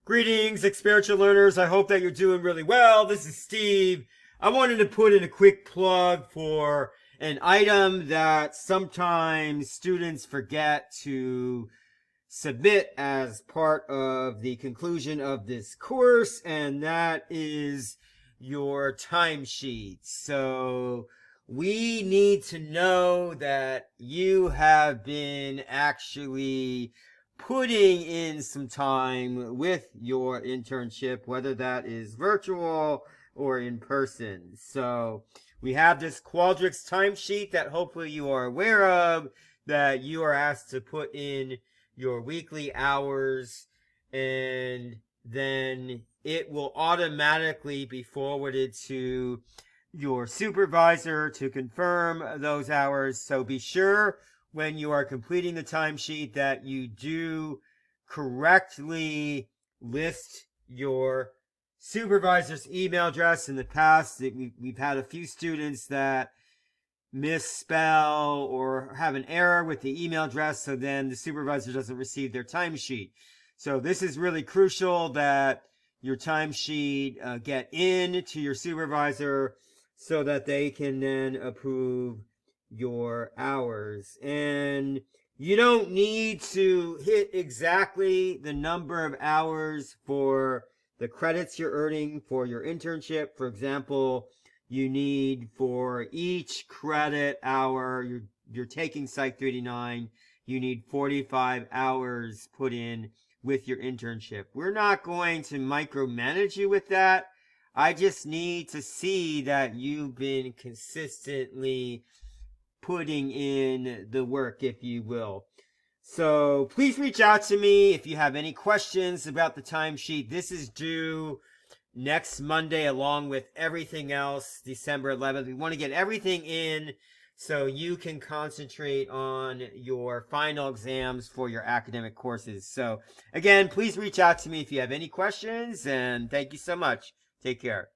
Greetings, experiential learners. I hope that you're doing really well. This is Steve. I wanted to put in a quick plug for an item that sometimes students forget to submit as part of the conclusion of this course, and that is your timesheet. So we need to know that you have been actually putting in some time with your internship, whether that is virtual or in person. So we have this Qualtrics timesheet that hopefully you are aware of, that you are asked to put in your weekly hours, and then it will automatically be forwarded to your supervisor to confirm those hours. So be sure when you are completing the timesheet that you do correctly list your supervisor's email address. In the past, we've had a few students that misspell or have an error with the email address, so then the supervisor doesn't receive their timesheet. So this is really crucial that your timesheet get in to your supervisor so that they can then approve your hours. And you don't need to hit exactly the number of hours for the credits you're earning for your internship. For example, you need for each credit hour you're taking Psych 389, you need 45 hours put in with your internship. We're not going to micromanage you with that. I just need to see that you've been consistently putting in the work, if you will. So please reach out to me if you have any questions about the timesheet. This is due next Monday along with everything else, December 11th. We want to get everything in so you can concentrate on your final exams for your academic courses. So again, please reach out to me if you have any questions, and thank you so much. Take care.